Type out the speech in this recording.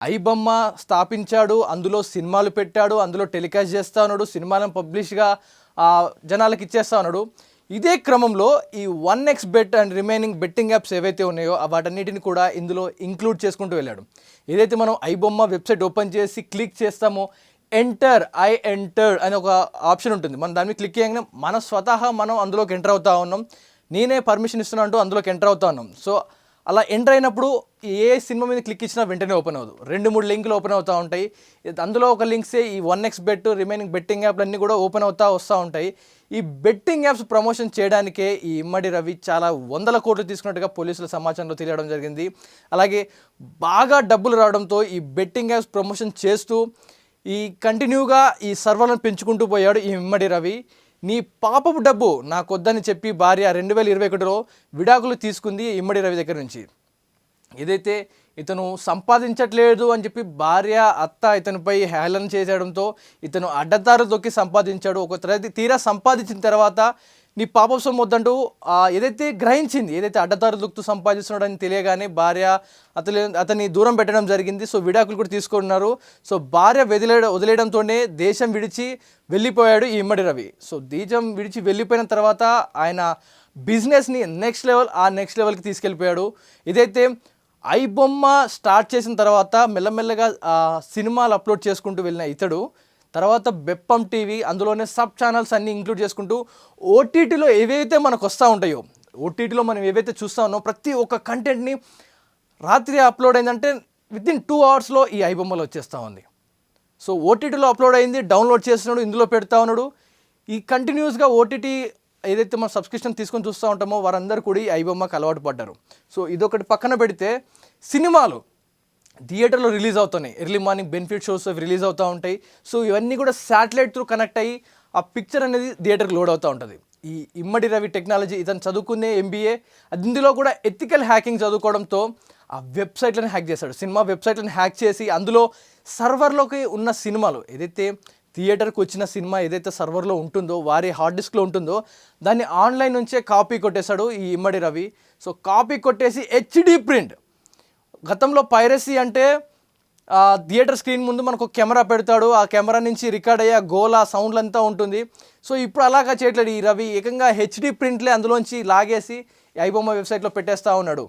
ఐబొమ్మ స్థాపించాడు, అందులో సినిమాలు పెట్టాడు, అందులో టెలికాస్ట్ చేస్తా ఉన్నాడు, సినిమాలను పబ్లిష్గా జనాలకు ఇచ్చేస్తా ఉన్నాడు. ఇదే క్రమంలో ఈ 1xBet and remaining betting apps ఏవైతే ఉన్నాయో వాటన్నిటిని కూడా ఇందులో ఇంక్లూడ్ చేసుకుంటూ వెళ్ళాడు. ఏదైతే మనం ఐబొమ్మ వెబ్సైట్ ఓపెన్ చేసి క్లిక్ చేస్తామో ఎంటర్ అని ఒక ఆప్షన్ ఉంటుంది. మనం దాని మీద క్లిక్ చేయగానే మనం అందులోకి ఎంటర్ అవుతా ఉన్నాం. నేనే పర్మిషన్ ఇస్తున్నా అంటూ అందులోకి ఎంటర్ అవుతా ఉన్నాం. సో అలా ఎంటర్ అయినప్పుడు ఏ సినిమా మీద క్లిక్ ఇచ్చినా వెంటనే ఓపెన్ అవ్వదు. 2-3 లింకులు ఓపెన్ అవుతూ ఉంటాయి. అందులో ఒక లింక్సే ఈ 1xBet రిమైనింగ్ బెట్టింగ్ యాప్లు అన్నీ కూడా ఓపెన్ అవుతూ వస్తూ ఉంటాయి. ఈ బెట్టింగ్ యాప్స్ ప్రమోషన్ చేయడానికే ఈ ఇమ్మడి రవి చాలా 100 కోట్లు తీసుకున్నట్టుగా పోలీసుల సమాచారంలో తెలియడం జరిగింది. అలాగే బాగా డబ్బులు రావడంతో ఈ బెట్టింగ్ యాప్స్ ప్రమోషన్ చేస్తూ కంటిన్యూగా ఈ సర్వర్లను పెంచుకుంటూ పోయాడు ఈ ఇమ్మడి రవి. నీ పాపపు డబ్బు నాకొద్దని చెప్పి భార్య 2021లో విడాకులు తీసుకుంది ఇమ్మడి రవి దగ్గర నుంచి. ఏదైతే ఇతను సంపాదించట్లేదు అని చెప్పి భార్య అత్త ఇతనిపై హేళన చేసేయడంతో ఇతను అడ్డదారు దొక్కి సంపాదించాడు. తీరా సంపాదించిన తర్వాత నీ పాపం సొమ్ము వద్దంటూ ఏదైతే గ్రహించింది, ఏదైతే అడ్డదారు దొక్కుతూ సంపాదిస్తున్నాడని తెలియగానే భార్య అతన్ని దూరం పెట్టడం జరిగింది. సో విడాకులు కూడా తీసుకున్నారు. సో భార్య వదిలేయడంతోనే దేశం విడిచి వెళ్ళిపోయాడు ఈ ఇమ్మడి రవి. సో దేశం విడిచి వెళ్ళిపోయిన తర్వాత ఆయన బిజినెస్ని నెక్స్ట్ లెవెల్కి తీసుకెళ్ళిపోయాడు. ఇదైతే ఐబొమ్మ స్టార్ట్ చేసిన తర్వాత మెల్లమెల్లగా సినిమాలు అప్లోడ్ చేసుకుంటూ వెళ్ళిన ఇతడు తర్వాత బెప్పం టీవీ, అందులోనే సబ్ ఛానల్స్ అన్నీ ఇంక్లూడ్ చేసుకుంటూ ఓటీటీలో ఏవైతే మనకు వస్తూ ఉంటాయో, ఓటీటీలో మనం ఏవైతే చూస్తూ ఉన్నామో ప్రతి ఒక్క కంటెంట్ని రాత్రి అప్లోడ్ అయిందంటే వితిన్ 2 అవర్స్లో ఈ ఐబొమ్మలో వచ్చేస్తూ ఉంది. సో ఓటీటీలో అప్లోడ్ అయింది, డౌన్లోడ్ చేస్తున్నాడు, ఇందులో పెడతా ఉన్నాడు. ఈ కంటిన్యూస్గా ఓటీటీ ఏదైతే మనం సబ్స్క్రిప్షన్ తీసుకొని చూస్తూ ఉంటామో వారందరూ కూడా ఈ ఐబొమ్మకి అలవాటు పడ్డారు. సో ఇదొకటి పక్కన పెడితే సినిమాలు థియేటర్లో రిలీజ్ అవుతున్నాయి. ఎర్లీ మార్నింగ్ బెనిఫిట్ షోస్ అవి రిలీజ్ అవుతూ ఉంటాయి. సో ఇవన్నీ కూడా శాటిలైట్ త్రూ కనెక్ట్ అయ్యి ఆ పిక్చర్ అనేది థియేటర్కి లోడ్ అవుతూ ఉంటుంది. ఈ ఇమ్మడి రవి టెక్నాలజీ ఇతను చదువుకునే MBA, ఇందులో కూడా ఎథికల్ హ్యాకింగ్ చదువుకోవడంతో ఆ వెబ్సైట్లను హ్యాక్ చేశాడు. సినిమా వెబ్సైట్లను హ్యాక్ చేసి అందులో సర్వర్లోకి ఉన్న సినిమాలు ఏదైతే థియేటర్కి వచ్చిన సినిమా ఏదైతే సర్వర్లో ఉంటుందో, వారి హార్డ్ డిస్క్లో ఉంటుందో దాన్ని ఆన్లైన్ నుంచే కాపీ కొట్టేశాడు ఈ ఇమ్మడి రవి. సో కాపీ కొట్టేసి HD ప్రింట్. గతంలో పైరసీ అంటే థియేటర్ స్క్రీన్ ముందు మనకు కెమెరా పెడతాడు, ఆ కెమెరా నుంచి రికార్డ్ అయ్యే గోల సౌండ్లు అంతా ఉంటుంది. సో ఇప్పుడు అలాగా చేయట్లేదు ఈ రవి, ఏకంగా HD ప్రింట్లే అందులోంచి లాగేసి ఐబొమ్మ వెబ్సైట్లో పెట్టేస్తూ ఉన్నాడు.